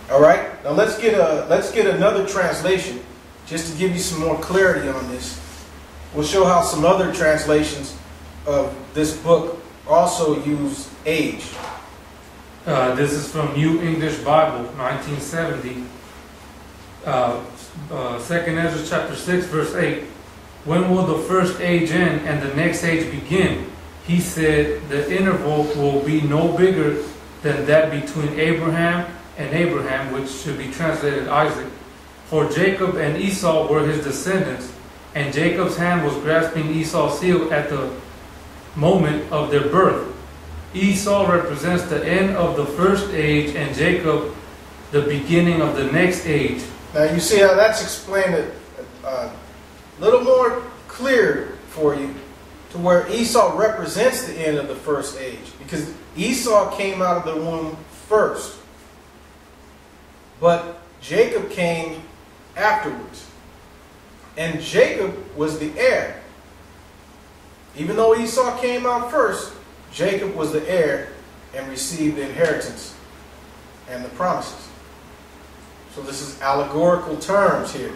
All right. Now let's get another translation just to give you some more clarity on this. We'll show how some other translations of this book also use age. This is from New English Bible, 1970. 2Esdras chapter 6, verse 8. When will the first age end and the next age begin? He said, the interval will be no bigger than that between Abraham and Abraham, which should be translated Isaac. For Jacob and Esau were his descendants, and Jacob's hand was grasping Esau's heel at the moment of their birth. Esau represents the end of the first age, and Jacob the beginning of the next age. Now you see how that's explained a little more clear for you, to where Esau represents the end of the first age, because Esau came out of the womb first, but Jacob came afterwards, and Jacob was the heir. Even though Esau came out first, Jacob was the heir and received the inheritance and the promises. So this is allegorical terms here.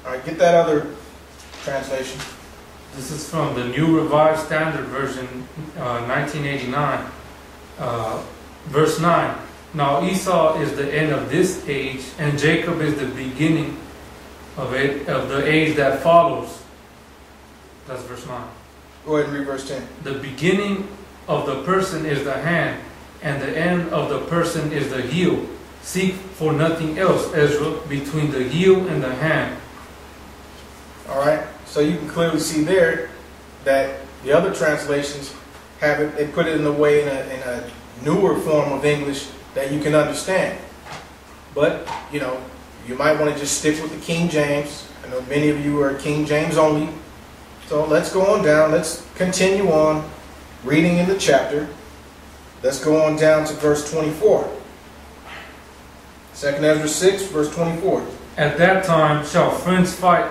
All right, get that other translation. This is from the New Revised Standard Version, 1989, verse 9. Now Esau is the end of this age, and Jacob is the beginning of the age that follows. That's verse 9. Go ahead and read verse 10. The beginning of the person is the hand, and the end of the person is the heel. Seek for nothing else, Ezra, between the heel and the hand. All right. So you can clearly see there that the other translations have it, they put it in a way, in a newer form of English that you can understand. But, you know, you might want to just stick with the King James. I know many of you are King James only. So let's go on down. Let's continue on reading in the chapter. Let's go on down to verse 24. 2Esdras 6, verse 24. At that time shall friends fight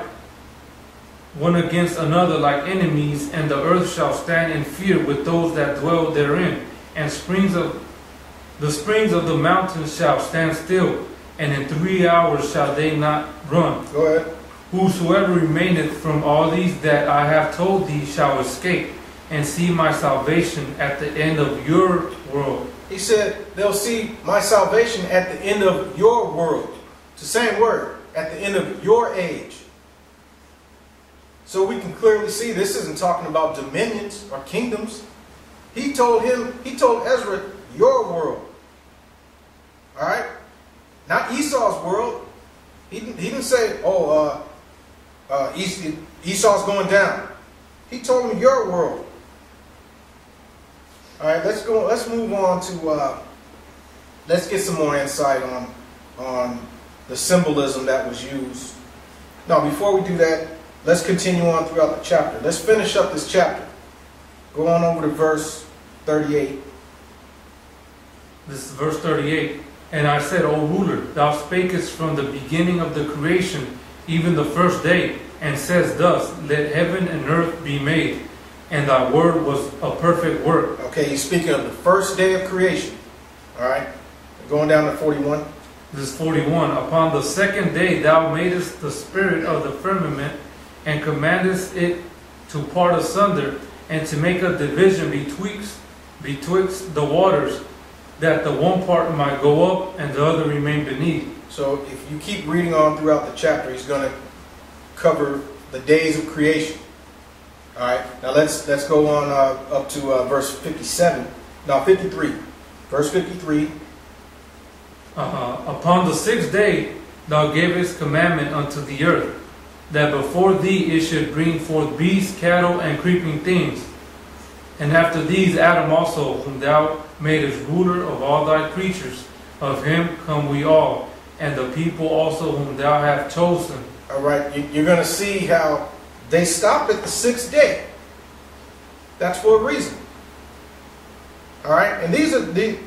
one against another like enemies, and the earth shall stand in fear with those that dwell therein, and the springs of the mountains shall stand still, and in 3 hours shall they not run. Go ahead. Whosoever remaineth from all these that I have told thee shall escape, and see my salvation at the end of your world. He said they'll see my salvation at the end of your world. It's the same word, at the end of your age. So we can clearly see this isn't talking about dominions or kingdoms. He told Ezra, your world. All right? Not Esau's world. He didn't say, Esau's going down. He told him your world. All right, let's move on to, let's get some more insight on the symbolism that was used. Now, before we do that, let's continue on throughout the chapter. Let's finish up this chapter. Go on over to verse 38. This is verse 38. And I said, O ruler, thou spakest from the beginning of the creation, even the first day, and says thus, let heaven and earth be made. And thy word was a perfect work. Okay, he's speaking of the first day of creation. All right, going down to 41. This is 41. Upon the second day thou madest the spirit of the firmament, and commandest it to part asunder, and to make a division betwixt the waters, that the one part might go up and the other remain beneath. So if you keep reading on throughout the chapter, he's going to cover the days of creation. All right, now let's go on up to verse 57. No, 53. Verse 53. Upon the sixth day thou gavest commandment unto the earth, that before thee it should bring forth beasts, cattle, and creeping things. And after these Adam also, whom thou madest ruler of all thy creatures. Of him come we all, and the people also whom thou hast chosen. All right, you're going to see how they stop at the sixth day. That's for a reason. All right, and these are the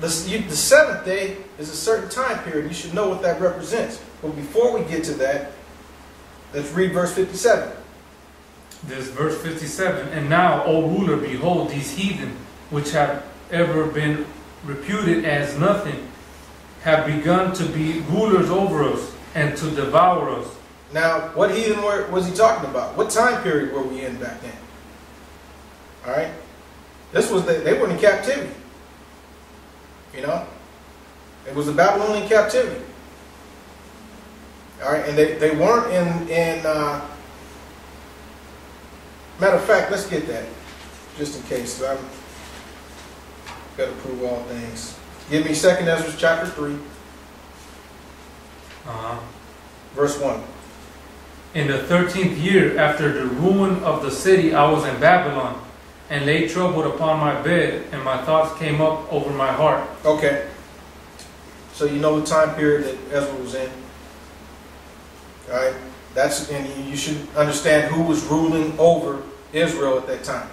seventh day is a certain time period. You should know what that represents. But before we get to that, let's read verse 57. This verse 57. And now, O ruler, behold these heathen, which have ever been reputed as nothing, have begun to be rulers over us and to devour us. Now, what heathen was he talking about? What time period were we in back then? All right, this was they were in captivity. You know, it was the Babylonian captivity. All right, and they weren't in. Matter of fact, let's get that just in case. So I'm got to prove all things. Give me 2Esdras chapter 3, verse 1. In the 13th year after the ruin of the city, I was in Babylon, and lay troubled upon my bed, and my thoughts came up over my heart. Okay. So you know the time period that Ezra was in. All right. And you should understand who was ruling over Israel at that time.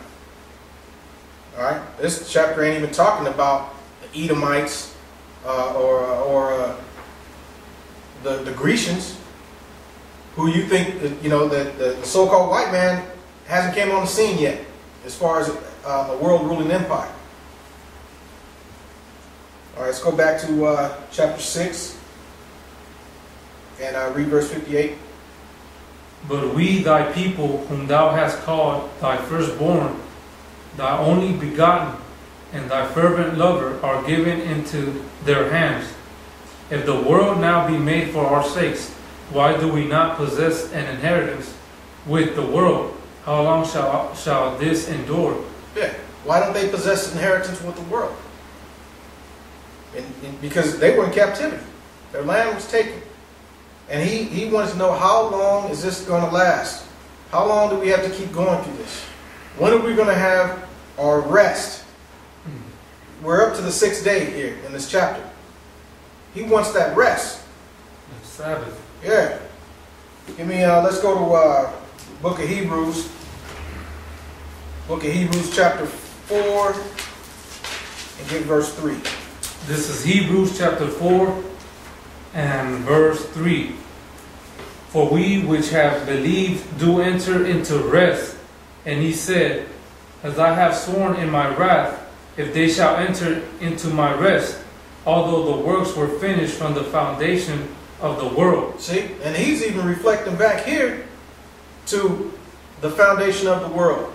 All right. This chapter ain't even talking about the Edomites or the Grecians, who you think, you know, the so-called white man hasn't came on the scene yet as far as a world ruling empire. All right, let's go back to chapter 6 and read verse 58. But we, thy people, whom thou hast called thy firstborn, thy only begotten, and thy fervent lover, are given into their hands. If the world now be made for our sakes, why do we not possess an inheritance with the world? How long shall this endure? Yeah. Why don't they possess inheritance with the world? Because they were in captivity. Their land was taken. And he wanted to know, how long is this going to last? How long do we have to keep going through this? When are we going to have our rest? We're up to the 6th day here in this chapter. He wants that rest. The Sabbath. Yeah. Give me, let's go to book of Hebrews. Book of Hebrews chapter 4 and get verse 3. This is Hebrews chapter 4 and verse 3. For we which have believed do enter into rest. And he said, as I have sworn in my wrath, if they shall enter into my rest, although the works were finished from the foundation of the world. See, and he's even reflecting back here to the foundation of the world.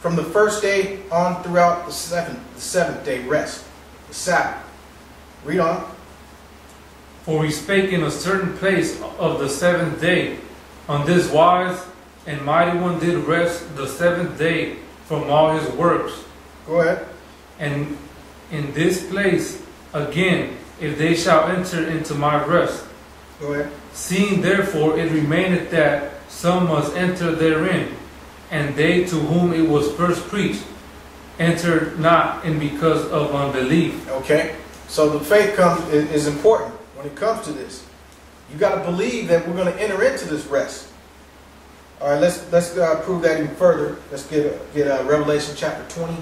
From the first day on throughout the seventh day rest, the Sabbath. Read on. For he spake in a certain place of the 7th day, on this wise, and mighty one did rest the 7th day from all his works. Go ahead. And in this place again, if they shall enter into my rest. Go ahead. Seeing therefore it remaineth that some must enter therein, and they to whom it was first preached entered not, and because of unbelief. Okay, so the faith is important when it comes to this. You got to believe that we're going to enter into this rest. All right, let's prove that even further. Let's get Revelation chapter 20.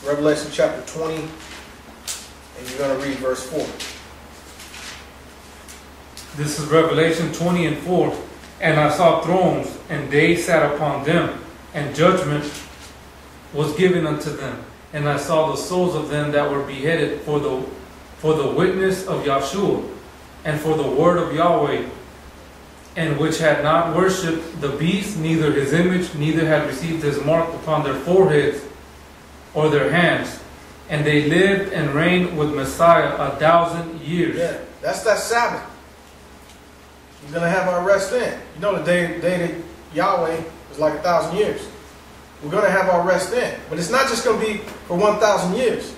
Revelation chapter 20, and you're going to read verse 4. This is Revelation 20 and 4. And I saw thrones, and they sat upon them, and judgment was given unto them. And I saw the souls of them that were beheaded for the witness of Yahshua, and for the word of Yahweh, and which had not worshipped the beast, neither his image, neither had received his mark upon their foreheads or their hands. And they lived and reigned with Messiah 1,000 years. Yeah, that's that Sabbath. We're going to have our rest in. You know, the day that Yahweh is like 1,000 years. We're going to have our rest in. But it's not just going to be for 1,000 years.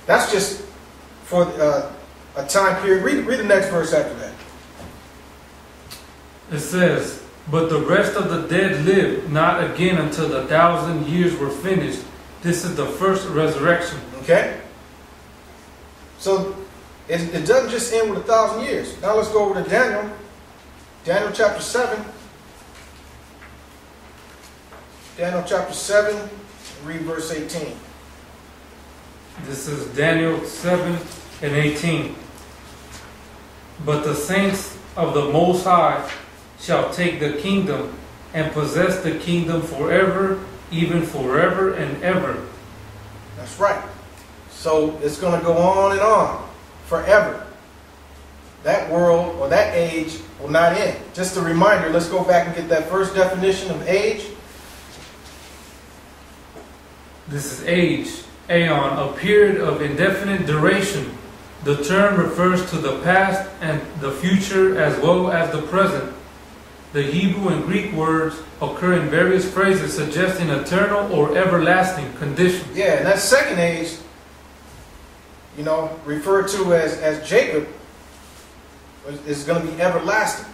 That's just for a time period. Read the next verse after that. It says, but the rest of the dead lived not again until the 1,000 years were finished. This is the first resurrection. Okay? So it doesn't just end with 1,000 years. Now let's go over to Daniel. Daniel chapter 7. Daniel chapter 7, read verse 18. This is Daniel 7 and 18. But the saints of the Most High shall take the kingdom and possess the kingdom forever, even forever and ever. That's right. So it's going to go on forever. That world or that age will not end. Just a reminder, let's go back and get that first definition of age. This is age, aeon, a period of indefinite duration. The term refers to the past and the future as well as the present. The Hebrew and Greek words occur in various phrases suggesting eternal or everlasting conditions. Yeah, and that second age, referred to as Jacob, is going to be everlasting.